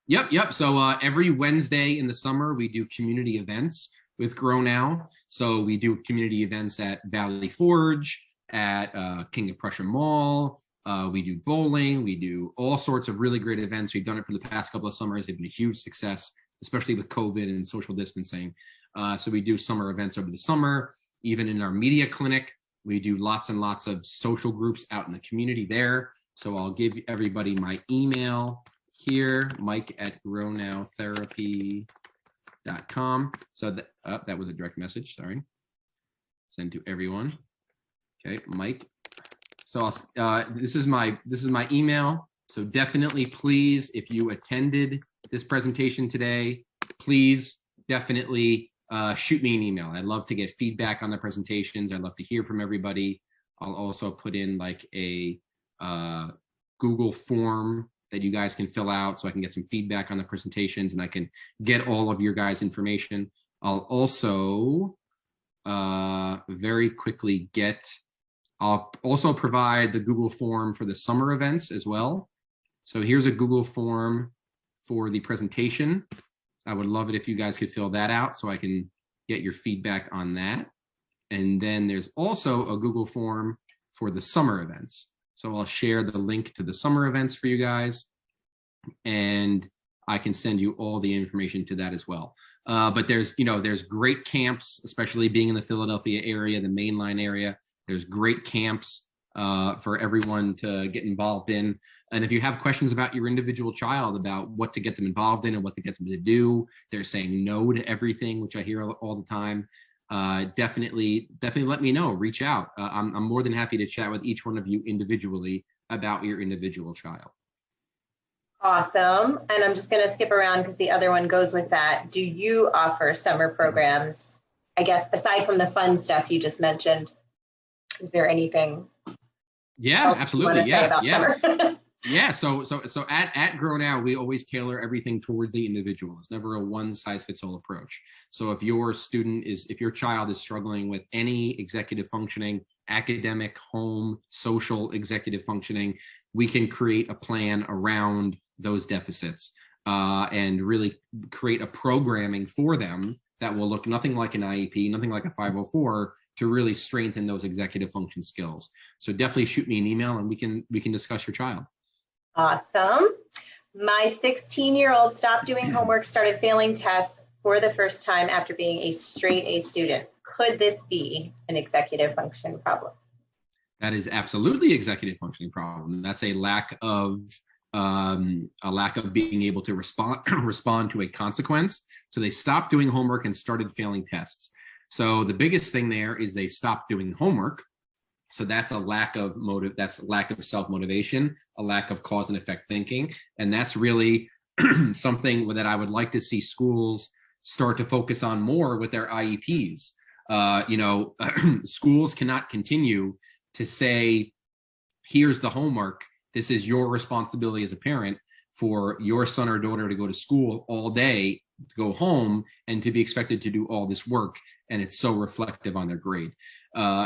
Yep. So every Wednesday in the summer, we do community events with Grow Now. So we do community events at Valley Forge, at King of Prussia Mall. We do bowling. We do all sorts of really great events. We've done it for the past couple of summers. They've been a huge success, especially with COVID and social distancing. So we do summer events over the summer. Even in our media clinic, we do lots and lots of social groups out in the community there. So I'll give everybody my email here, mike@grownowtherapy.com. So that was a direct message, sorry. Send to everyone. Okay, Mike. So this is my email. So definitely, please, if you attended this presentation today, please definitely shoot me an email. I'd love to get feedback on the presentations. I'd love to hear from everybody. I'll also put in like a Google form that you guys can fill out so I can get some feedback on the presentations and I can get all of your guys' information. I'll also very quickly I'll also provide the Google form for the summer events as well. So here's a Google form for the presentation. I would love it if you guys could fill that out so I can get your feedback on that. And then there's also a Google form for the summer events. So I'll share the link to the summer events for you guys, and I can send you all the information to that as well. But there's great camps, especially being in the Philadelphia area, the mainline area. There's great camps for everyone to get involved in. And if you have questions about your individual child, about what to get them involved in and what to get them to do, they're saying no to everything, which I hear all the time. Definitely let me know. Reach out. I'm more than happy to chat with each one of you individually about your individual child. Awesome. And I'm just going to skip around because the other one goes with that. Do you offer summer programs? I guess aside from the fun stuff you just mentioned, is there anything? Yeah, absolutely. Yeah. Summer? Yeah. So at Grow Now, we always tailor everything towards the individual. It's never a one size fits all approach. So if your child is struggling with any executive functioning, academic, home, social, executive functioning, we can create a plan around those deficits and really create a programming for them that will look nothing like an IEP, nothing like a 504, to really strengthen those executive function skills. So definitely shoot me an email and we can discuss your child. Awesome. My 16-year-old stopped doing homework, started failing tests for the first time after being a straight A student. Could this be an executive function problem? That is absolutely executive functioning problem. That's a lack of being able to respond to a consequence. So they stopped doing homework and started failing tests. So the biggest thing there is they stopped doing homework. So that's a lack of motive. That's a lack of self-motivation, a lack of cause and effect thinking. And that's really something that I would like to see schools start to focus on more with their IEPs. Schools cannot continue to say, here's the homework. This is your responsibility as a parent for your son or daughter to go to school all day, to go home, and to be expected to do all this work. And it's so reflective on their grade.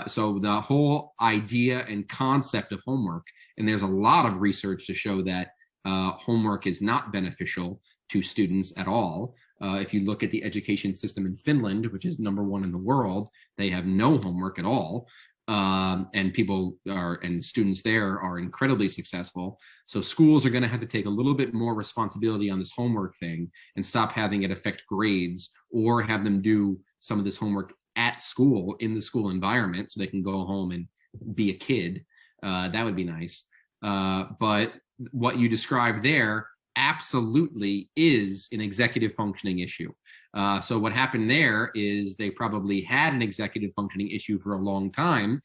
So the whole idea and concept of homework, and there's a lot of research to show that homework is not beneficial to students at all. If you look at the education system in Finland, which is #1 in the world, they have no homework at all. And students there are incredibly successful. So schools are going to have to take a little bit more responsibility on this homework thing and stop having it affect grades, or have them do some of this homework at school, in the school environment, so they can go home and be a kid. That would be nice. But what you described there absolutely is an executive functioning issue. So what happened there is they probably had an executive functioning issue for a long time,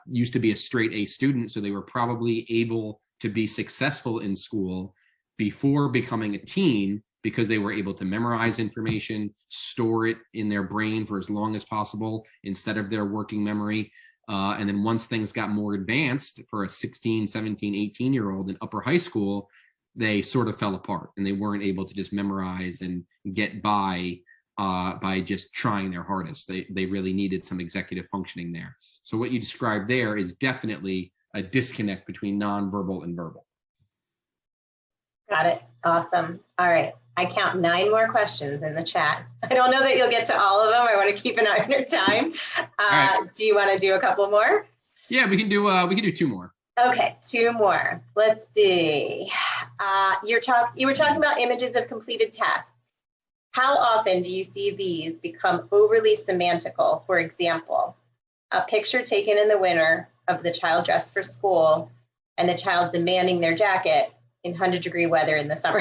used to be a straight A student, so they were probably able to be successful in school before becoming a teen, because they were able to memorize information, store it in their brain for as long as possible instead of their working memory. And then once things got more advanced for a 16, 17, 18-year-old in upper high school, they sort of fell apart and they weren't able to just memorize and get by just trying their hardest. They really needed some executive functioning there. So what you described there is definitely a disconnect between nonverbal and verbal. Got it. Awesome. All right. I count 9 more questions in the chat. I don't know that you'll get to all of them. I want to keep an eye on your time. Right. Do you want to do a couple more? Yeah, we can do 2 more. Okay, 2 more. Let's see. You were talking about images of completed tasks. How often do you see these become overly semantical? For example, a picture taken in the winter of the child dressed for school and the child demanding their jacket in 100-degree weather in the summer.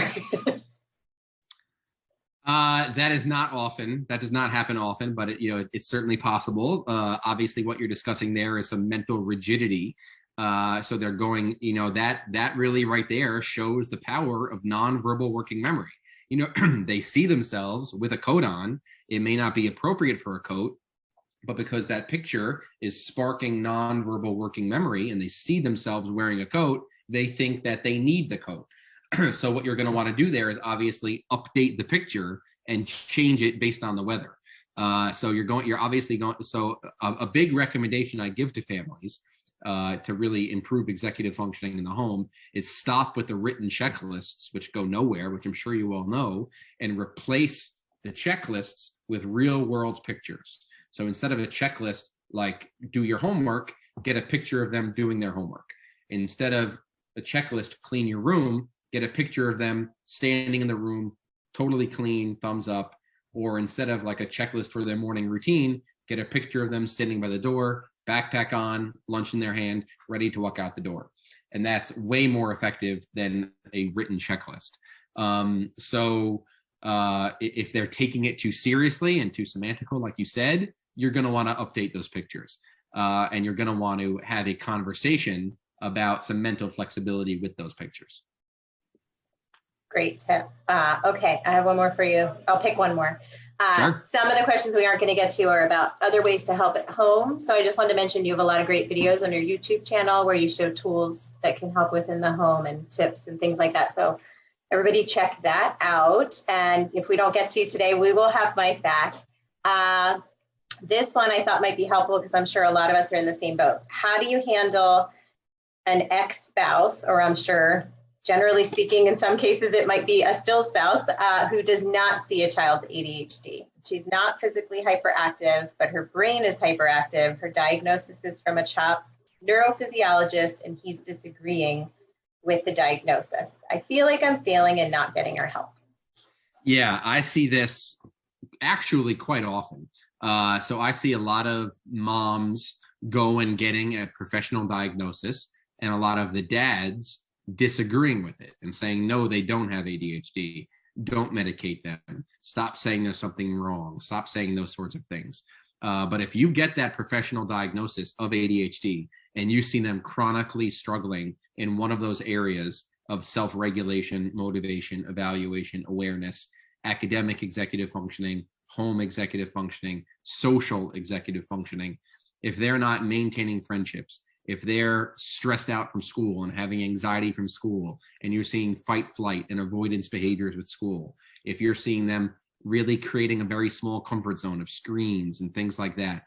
That is not often. That does not happen often, but it's certainly possible. Obviously, what you're discussing there is some mental rigidity. So they're going, that really right there shows the power of nonverbal working memory. They see themselves with a coat on. It may not be appropriate for a coat, but because that picture is sparking nonverbal working memory and they see themselves wearing a coat, they think that they need the coat. So what you're going to want to do there is obviously update the picture and change it based on the weather. So a big recommendation I give to families to really improve executive functioning in the home is stop with the written checklists, which go nowhere, which I'm sure you all know, and replace the checklists with real world pictures. So instead of a checklist like do your homework, get a picture of them doing their homework. Instead of a checklist, clean your room, get a picture of them standing in the room, totally clean, thumbs up. Or instead of like a checklist for their morning routine, get a picture of them sitting by the door, backpack on, lunch in their hand, ready to walk out the door. And that's way more effective than a written checklist. If they're taking it too seriously and too semantical, like you said, you're going to want to update those pictures. And you're going to want to have a conversation about some mental flexibility with those pictures. Great tip. Okay, I have one more for you. I'll pick one more. Sure. Some of the questions we aren't going to get to are about other ways to help at home. So I just wanted to mention you have a lot of great videos on your YouTube channel where you show tools that can help within the home and tips and things like that. So everybody check that out. And if we don't get to you today, we will have Mike back. This one I thought might be helpful because I'm sure a lot of us are in the same boat. How do you handle an ex-spouse, or I'm sure generally speaking, in some cases, it might be a still spouse who does not see a child's ADHD. She's not physically hyperactive, but her brain is hyperactive. Her diagnosis is from a child neurophysiologist, and he's disagreeing with the diagnosis. I feel like I'm failing and not getting her help. Yeah, I see this actually quite often. So I see a lot of moms go and getting a professional diagnosis, and a lot of the dads disagreeing with it and saying, no, they don't have ADHD. Don't medicate them. Stop saying there's something wrong. Stop saying those sorts of things. But if you get that professional diagnosis of ADHD and you see them chronically struggling in one of those areas of self-regulation, motivation, evaluation, awareness, academic executive functioning, home executive functioning, social executive functioning, if they're not maintaining friendships, if they're stressed out from school and having anxiety from school, and you're seeing fight, flight, and avoidance behaviors with school, if you're seeing them really creating a very small comfort zone of screens and things like that,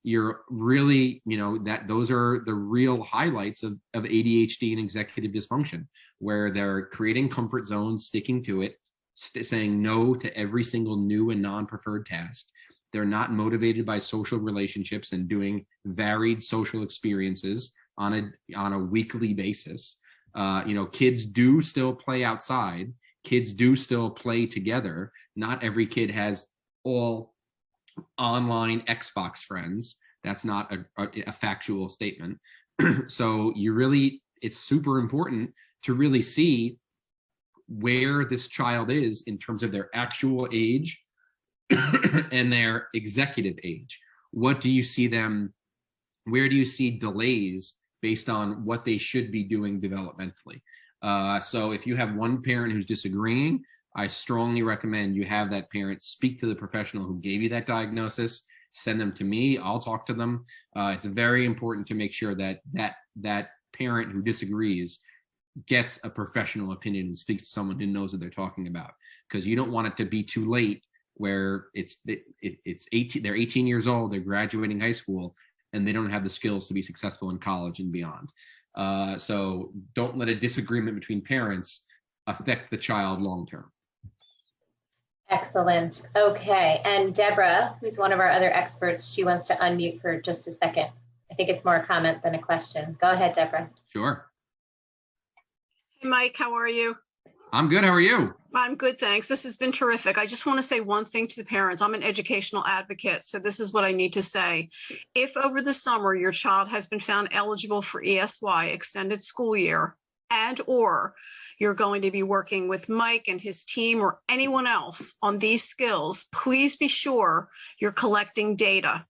you're really, that those are the real highlights of ADHD and executive dysfunction, where they're creating comfort zones, sticking to it, saying no to every single new and non-preferred task. They're not motivated by social relationships and doing varied social experiences on a weekly basis. Kids do still play outside. Kids do still play together. Not every kid has all online Xbox friends. That's not a factual statement. So it's super important to really see where this child is in terms of their actual age and their executive age. What do you see them, where do you see delays based on what they should be doing developmentally? So if you have one parent who's disagreeing, I strongly recommend you have that parent speak to the professional who gave you that diagnosis, send them to me, I'll talk to them. It's very important to make sure that parent who disagrees gets a professional opinion and speaks to someone who knows what they're talking about, because you don't want it to be too late where it's 18, they're 18 years old, they're graduating high school, and they don't have the skills to be successful in college and beyond. So don't let a disagreement between parents affect the child long-term. Excellent. Okay. And Deborah, who's one of our other experts, she wants to unmute for just a second. I think it's more a comment than a question. Go ahead, Deborah. Sure. Hey, Mike, how are you? I'm good. How are you? I'm good, thanks. This has been terrific. I just want to say one thing to the parents. I'm an educational advocate, so this is what I need to say. If over the summer your child has been found eligible for ESY, extended school year, and or you're going to be working with Mike and his team or anyone else on these skills, please be sure you're collecting data.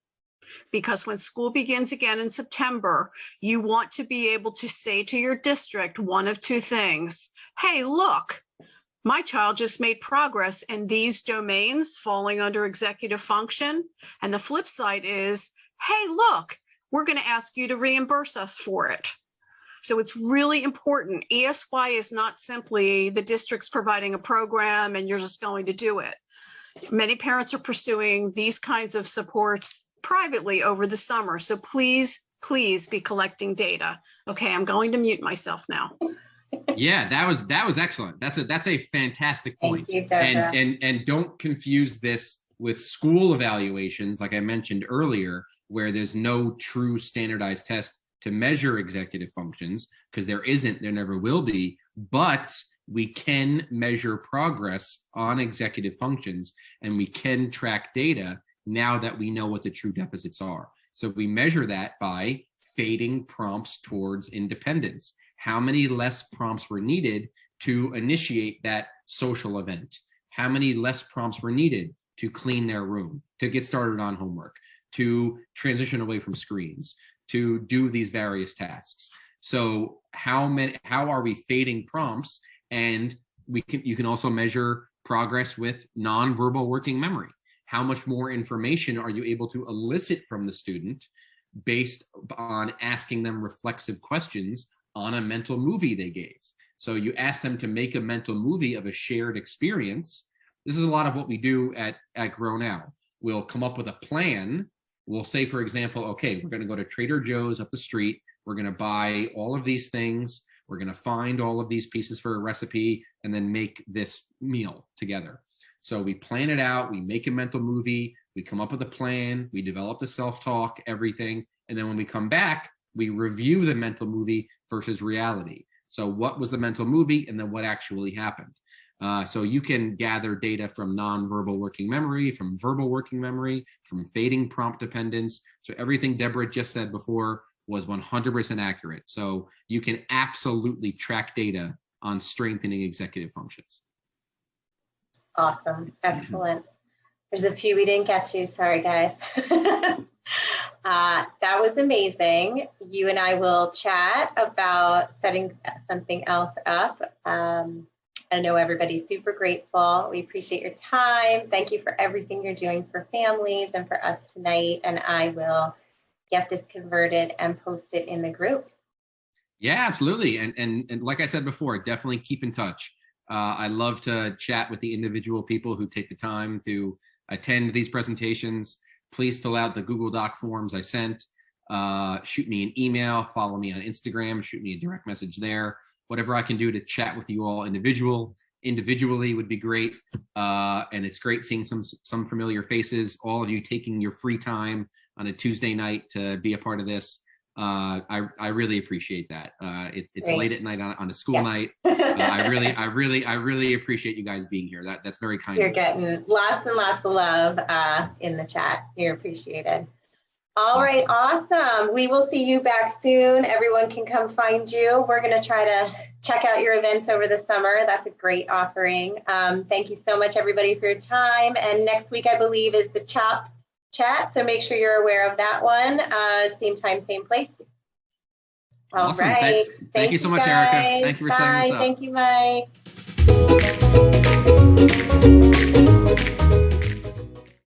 Because when school begins again in September, you want to be able to say to your district one of two things. Hey, look, my child just made progress in these domains falling under executive function. And the flip side is, hey, look, we're going to ask you to reimburse us for it. So it's really important. ESY is not simply the district's providing a program and you're just going to do it. Many parents are pursuing these kinds of supports privately over the summer. So please, please be collecting data. Okay, I'm going to mute myself now. Yeah, that was excellent. That's a fantastic point. Thank you, Deborah. And don't confuse this with school evaluations, like I mentioned earlier, where there's no true standardized test to measure executive functions, because there never will be, but we can measure progress on executive functions and we can track data now that we know what the true deficits are. So we measure that by fading prompts towards independence. How many less prompts were needed to initiate that social event? How many less prompts were needed to clean their room, to get started on homework, to transition away from screens, to do these various tasks? So how are we fading prompts? And you can also measure progress with nonverbal working memory. How much more information are you able to elicit from the student based on asking them reflexive questions on a mental movie they gave? So you ask them to make a mental movie of a shared experience. This is a lot of what we do at Grow Now. We'll come up with a plan. We'll say, for example, okay, we're going to go to Trader Joe's up the street. We're going to buy all of these things. We're going to find all of these pieces for a recipe and then make this meal together. So we plan it out. We make a mental movie. We come up with a plan. We develop the self-talk, everything. And then when we come back, we review the mental movie versus reality. So what was the mental movie and then what actually happened? So you can gather data from nonverbal working memory, from verbal working memory, from fading prompt dependence. So everything Deborah just said before was 100% accurate. So you can absolutely track data on strengthening executive functions. Awesome. Excellent. There's a few we didn't get to. Sorry, guys. That was amazing. You and I will chat about setting something else up. I know everybody's super grateful. We appreciate your time. Thank you for everything you're doing for families and for us tonight. And I will get this converted and post it in the group. Yeah, absolutely. And like I said before, definitely keep in touch. I love to chat with the individual people who take the time to attend these presentations. Please fill out the Google Doc forms I sent. Shoot me an email, follow me on Instagram, shoot me a direct message there. Whatever I can do to chat with you all individually would be great. And it's great seeing some familiar faces, all of you taking your free time on a Tuesday night to be a part of this. I really appreciate that. It's late at night on a school night. I really appreciate you guys being here. That's very kind. You're getting lots and lots of love in the chat. You're appreciated. All right, awesome. We will see you back soon. Everyone can come find you. We're going to try to check out your events over the summer. That's a great offering. Thank you so much, everybody, for your time. And next week, I believe, is the CHOP chat. So make sure you're aware of that one. Same time, same place. All awesome. right. Thank you so much, Erica. Thank you for setting this up. Thank you, Mike.